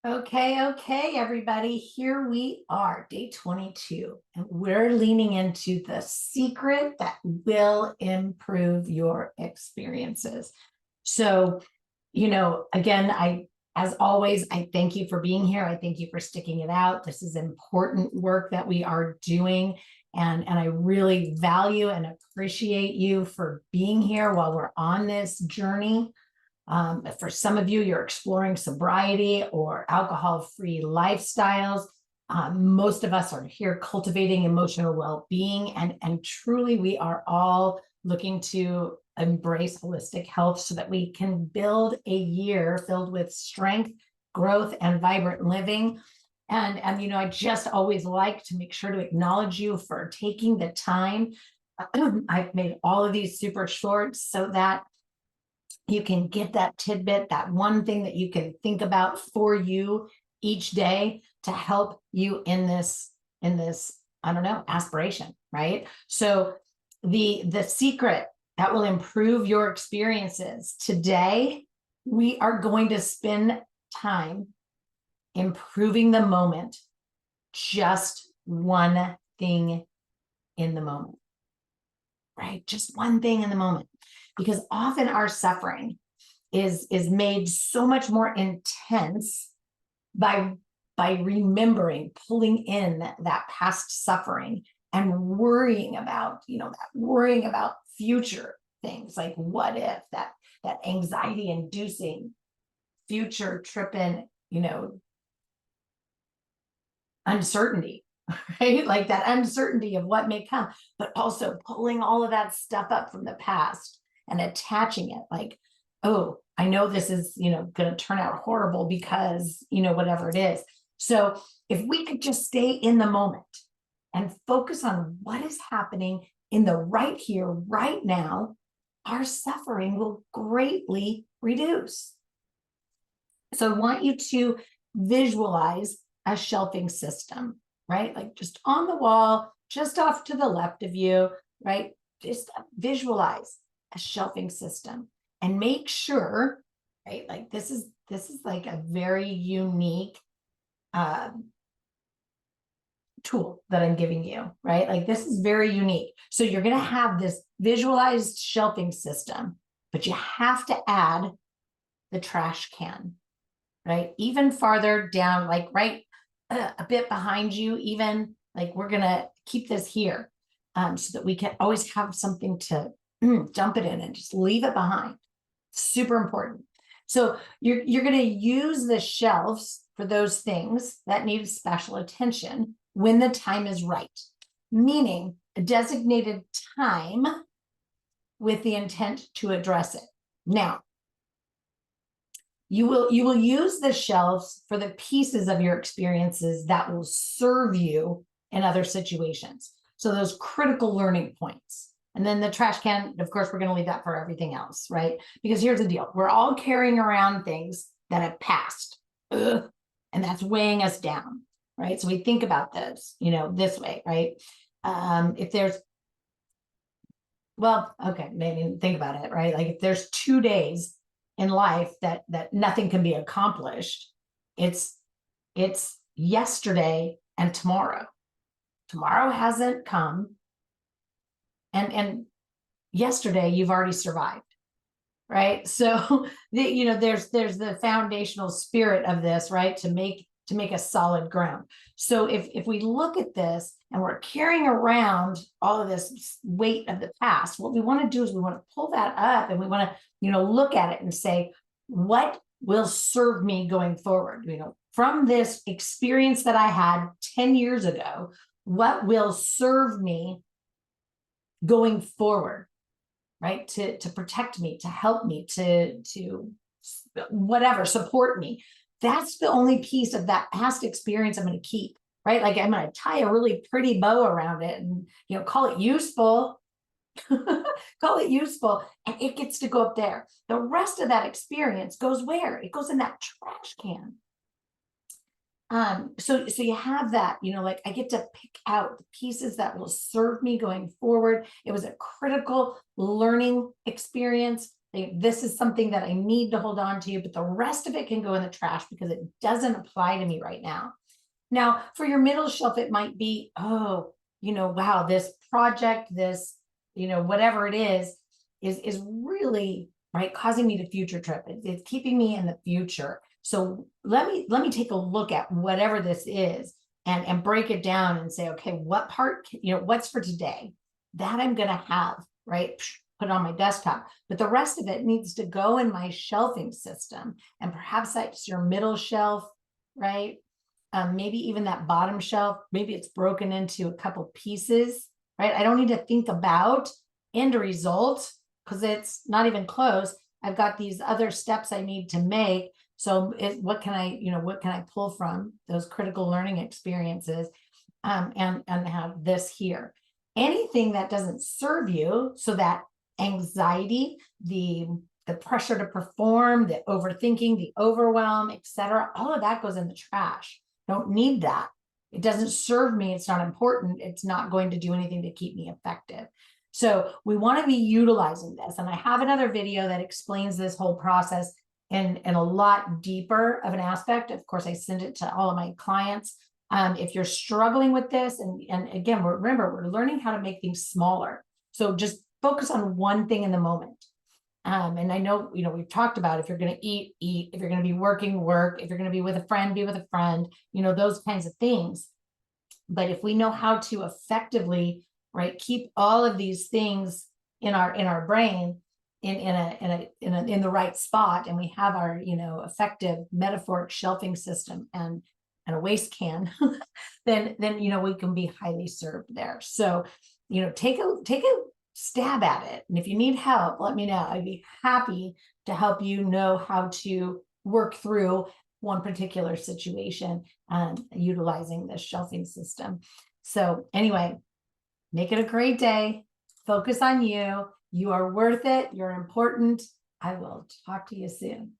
Okay, everybody. Here we are, day 22, and we're leaning into the secret that will improve your experiences. So, again, as always, I thank you for being here. I thank you for sticking it out. This is important work that we are doing. And I really value and appreciate you for being here while we're on this journey. For some of you, you're exploring sobriety or alcohol-free lifestyles. Most of us are here cultivating emotional well-being, and truly we are all looking to embrace holistic health so that we can build a year filled with strength, growth, and vibrant living. And I just always like to make sure to acknowledge you for taking the time. I've made all of these super short so that you can get that tidbit, that one thing that you can think about for you each day to help you in this, I don't know, aspiration, right? So the secret that will improve your experiences today, we are going to spend time improving the moment, just one thing in the moment, right? Just one thing in the moment. Because often our suffering is made so much more intense by remembering, pulling in that past suffering and worrying about, worrying about future things like what if, that anxiety inducing future tripping, uncertainty, right? Like that uncertainty of what may come, but also pulling all of that stuff up from the past and attaching it like, oh, I know this is, going to turn out horrible because, whatever it is. So if we could just stay in the moment and focus on what is happening in the right here, right now, our suffering will greatly reduce. So I want you to visualize a shelving system, right? Like just on the wall, just off to the left of you, right? Just visualize a shelving system and make sure, right? Like this is like a very unique tool that I'm giving you, right? Like this is very unique. So you're going to have this visualized shelving system, but you have to add the trash can, right? Even farther down, like right a bit behind you, even like we're going to keep this here so that we can always have something to dump it in and just leave it behind. Super important. So you're going to use the shelves for those things that need special attention when the time is right, meaning a designated time with the intent to address it. Now, you will use the shelves for the pieces of your experiences that will serve you in other situations. So those critical learning points. And then the trash can, of course, we're going to leave that for everything else, right? Because here's the deal. We're all carrying around things that have passed. Ugh, and that's weighing us down, right? So we think about this, this way, right? If there's, well, okay, maybe think about it, right? Like if there's 2 days in life that nothing can be accomplished, it's yesterday and tomorrow. Tomorrow hasn't come, and yesterday you've already survived, right? So there's the foundational spirit of this, right? To make a solid ground. So if we look at this and we're carrying around all of this weight of the past, what we want to do is we want to pull that up and we want to, look at it and say, what will serve me going forward? From this experience that I had 10 years ago, what will serve me going forward, right? To protect me, to help me, to whatever, support me. That's the only piece of that past experience I'm going to keep, right? Like I'm going to tie a really pretty bow around it and, call it useful, call it useful, and it gets to go up there. The rest of that experience goes where? It goes in that trash can. So you have that, like I get to pick out the pieces that will serve me going forward. It was a critical learning experience. This is something that I need to hold on to, but the rest of it can go in the trash because it doesn't apply to me right now. Now, for your middle shelf, it might be, oh, wow, this project, this, whatever it is really, right, causing me to future trip. It's keeping me in the future. So let me take a look at whatever this is and break it down and say, okay, what part, what's for today that I'm going to have, right? Put on my desktop, but the rest of it needs to go in my shelving system. And perhaps that's your middle shelf, right? Maybe even that bottom shelf, maybe it's broken into a couple pieces, right? I don't need to think about end result because it's not even close. I've got these other steps I need to make. So what can I pull from those critical learning experiences and have this here? Anything that doesn't serve you, so that anxiety, the pressure to perform, the overthinking, the overwhelm, etc., all of that goes in the trash. Don't need that. It doesn't serve me. It's not important. It's not going to do anything to keep me effective. So we want to be utilizing this. And I have another video that explains this whole process in a lot deeper of an aspect. Of course, I send it to all of my clients. If you're struggling with this, and again, remember, we're learning how to make things smaller. So just focus on one thing in the moment. And I know, we've talked about if you're going to eat, if you're going to be working, work, if you're going to be with a friend, be with a friend, those kinds of things. But if we know how to effectively, right, keep all of these things in our brain in the right spot, and we have our, effective metaphoric shelving system and a waste can, then we can be highly served there. So, take a stab at it. And if you need help, let me know. I'd be happy to help you know how to work through one particular situation utilizing this shelving system. So anyway, make it a great day. Focus on you. You are worth it. You're important. I will talk to you soon.